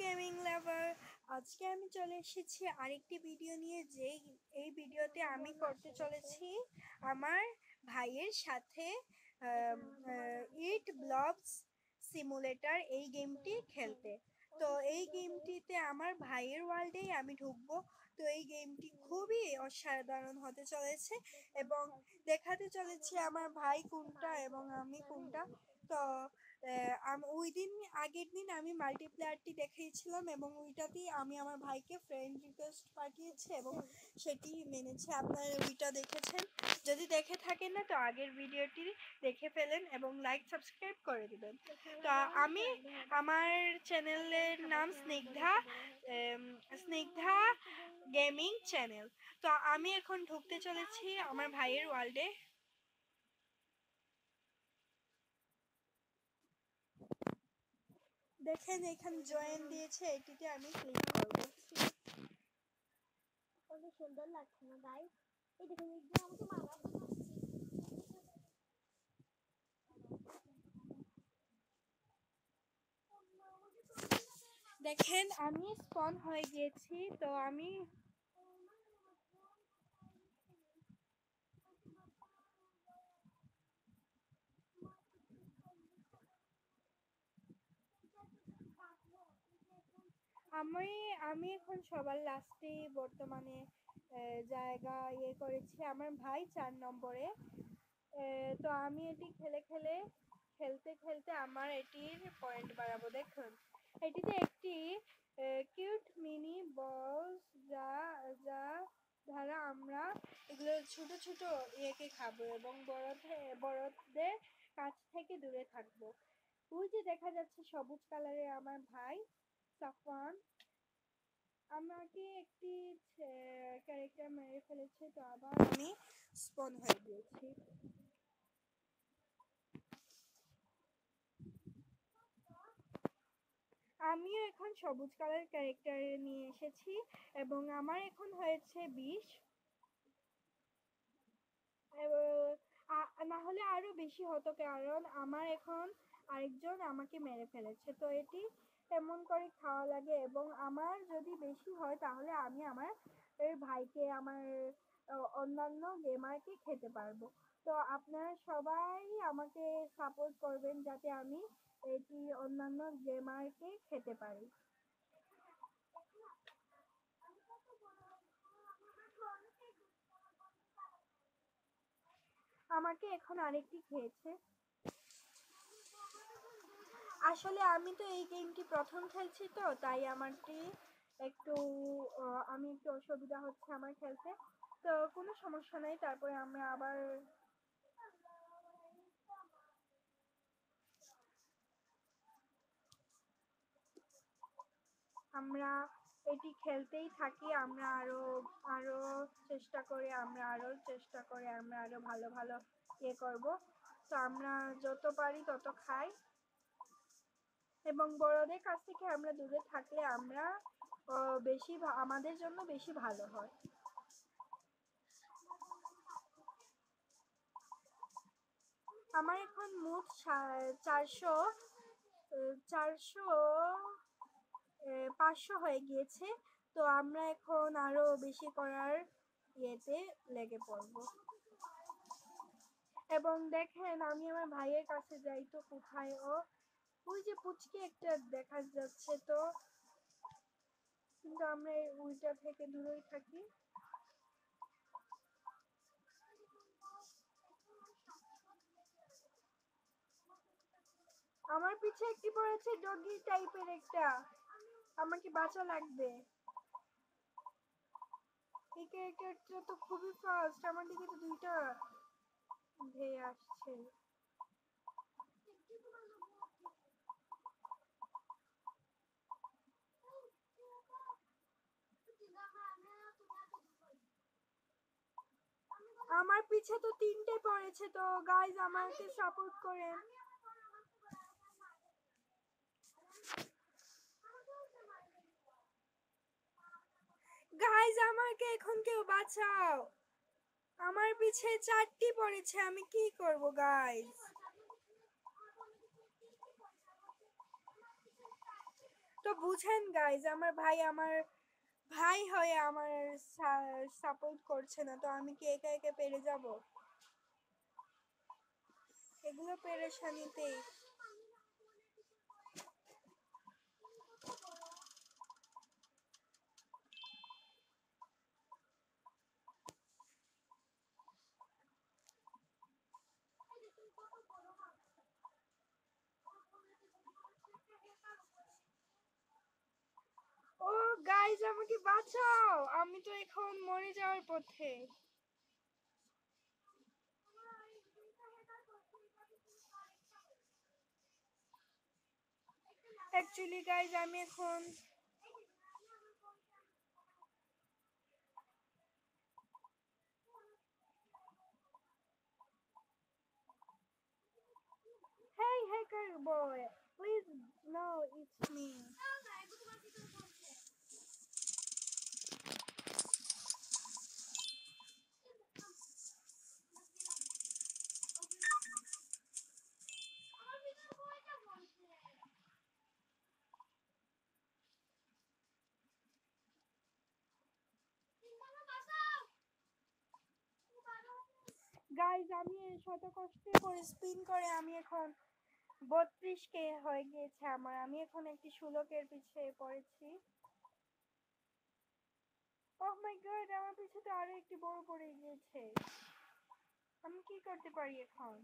Gaming লাভার, আজকে আমি চলে এসেছি আরেকটি ভিডিও নিয়ে। এই ভিডিওতে আমি করতে চলেছি আমার ভাইয়ের সাথে ইট ব্লবস সিমুলেটর এই গেমটি খেলতে। তো এই গেমটিতে আমার ভাইয়ের ওয়ার্ল্ডেই আমি ঢুকবো। তো এই গেমটি খুবই অসাধারণ হতে চলেছে এবং দেখাতে চলেছি আমার ভাই কোনটা এবং আমি কোনটা। তো ওই দিন আগের দিন আমি মাল্টিপ্লেয়ারটি দেখিয়েছিলাম এবং ওইটাতেই আমি আমার ভাইকে ফ্রেন্ড রিকোয়েস্ট পাঠিয়েছি এবং সেটি মেনেছে। আপনারা ওইটা দেখেছেন, যদি দেখে থাকেন না তো আগের ভিডিওটি দেখে ফেলেন এবং লাইক সাবস্ক্রাইব করে দিবেন। তো আমি আমার চ্যানেলের নাম স্নিগ্ধা গেমিং চ্যানেল। তো আমি এখন ঢুকতে চলেছি আমার ভাইয়ের ওয়ার্ল্ডে। দেখেন এখানে জয়েন দিয়েছে, এটিতে আমি ক্লিক করব। কত সুন্দর লাগছে না গাইস? এই দেখুন আমাকে মারা। দেখেন আমি স্পন হয়ে গিয়েছি। তো আমি আমি আমি এখন সবার লাস্টে বর্তমানে জায়গা করেছি। আমার ভাই 4 নম্বরে। তো আমি এটি খেলতে খেলতে আমার এটির পয়েন্ট বাড়াবো। দেখুন এটিতে একটি কিউট মিনি বলস যা যা দ্বারা আমরা এগুলো ছোট ছোট খাবো এবং বড়দের কাছ থেকে দূরে থাকবো। ওই যে দেখা যাচ্ছে সবুজ কালারের আমার ভাই সাফওয়ান আমাকে একটি ক্যারেক্টার মেরে ফেলেছে। তো আবার আমি স্পন হয়ে গিয়েছি। আমিও এখন সবুজ কালার ক্যারেক্টার নিয়ে এসেছি এবং আমার এখন হয়েছে 20। না হলে আরো বেশি হতো, কারণ আমার এখন আরেকজন আমাকে মেরে ফেলেছে। তো এটি এমন করে খাওয়া লাগে এবং আমার যদি বেশি হয় তাহলে আমি আমার ভাইকে আমার অন্যান্য গেমারকে খেতে পারবো। তো আপনারা সবাই আমাকে সাপোর্ট করবেন যাতে আমি এটি অন্যান্য গেমারকে খেতে পারি। আমাকে এখন আরেকটি খেয়েছে। আসলে আমি তো এই গেমটি প্রথম খেলছি, তো তাই আমারটি একটু আমি একটু অসুবিধা হচ্ছে আমার খেলতে। তো কোনো সমস্যা নাই, তারপরে আমরা এটি খেলতেই থাকি। আমরা আরো আরো চেষ্টা করে আমরা আরো ভালো ভালো করব। তো আমরা যত পারি তত খাই এবং বড়দের কাছ থেকে আমরা দূরে থাকলে আমরা বেশি আমাদের জন্য বেশি ভালো হয়। আমার এখন মোট 500 হয়ে গিয়েছে। তো আমরা এখন আরো বেশি করার লেগে পড়বো। এবং দেখেন আমি আমার ভাইয়ের কাছে যাই, তো কোথায় ওই যে পুচকে একটা দেখা যাচ্ছে। তো কিন্তু আমরা ওইটা থেকে দূরেই থাকি। আমার পিছে একটি পড়েছে ডগি টাইপের একটা, আমাকে বাঁচা লাগবে। এই ক্যারেক্টারটা তো খুবই ফাস্ট, আমার দিকে তো দুইটা ধেয়ে আসছে। আমার পিছে তো 3টে পড়েছে। তো গাইজ আমাকে সাপোর্ট করেন। গাইজ আমাকে এখন কেউ বাঁচাও, আমার পিছে 4টি পড়েছে, আমি কি করব গাইজ? তো বুঝেন গাইজ, আমার ভাই হয়ে আমার সাপোর্ট করছে না, তো আমি কি একা একা পেরে যাব? এগুলো পেরেশানিতেই। ও গাইজ, আমাকে বাঁচাও, আমি তো এখন মরে যাওয়ার পথে। অ্যাকচুয়ালি গাইজ আমি এখন Hey hacker boy, please no, it's me. Guys আমি শত কষ্টে করে স্পিন করে আমি এখন 32K হয়ে গিয়েছে আমার। আমি এখন একটি শুলকের পিছে পড়েছি। ওহ মাই গড, আমার পিছে তো আরো একটি বড় পড়ে গিয়েছে। আমি কি করতে পারি এখন?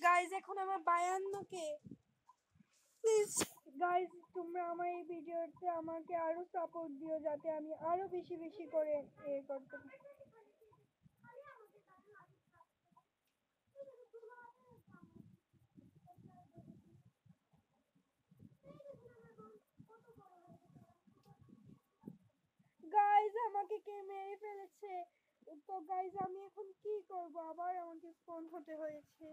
গাইজ এখন আমার 52K। প্লিজ গাইজ, তোমরা আমার এই ভিডিওতে আমাকে আরো সাপোর্ট দিও, যাতে আমি আরো বেশি বেশি করে করতে পারি। গাইজ আমাকে কে মেরে ফেলেছে। তো গাইজ আমি এখন কি করব? আবার আমাকে ফোন হতে হয়েছে।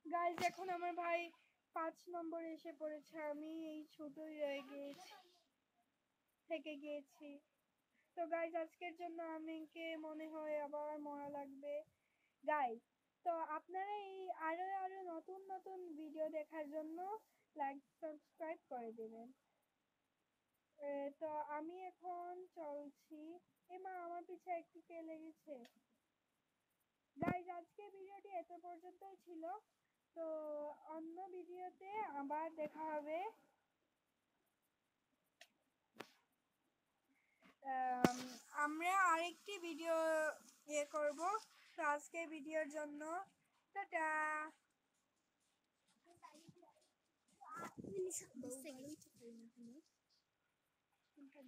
গাইজ এখন আমার ভাই 5 নম্বরে এসে পড়েছে, আমি এই ছোটই রয়ে গিয়েছি, থেকে গিয়েছি। তো গাইজ আজকের জন্য আমাকে মনে হয় আবার মরা লাগবে। গাইজ, তো আপনারা এই আরো আরো নতুন নতুন ভিডিও দেখার জন্য লাইক সাবস্ক্রাইব করে দেবেন। তো আমি এখন চলছি। এমা আমার পিছে একটু কে লেগেছে। গাইজ আজকে ভিডিওটি এত পর্যন্তই ছিল। তো অন্য ভিডিওতে আবার দেখা হবে। আমরা আরেকটি ভিডিও করব। তো আজকে ভিডিওর জন্য টাটা।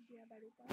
দিয়া বাড়িটা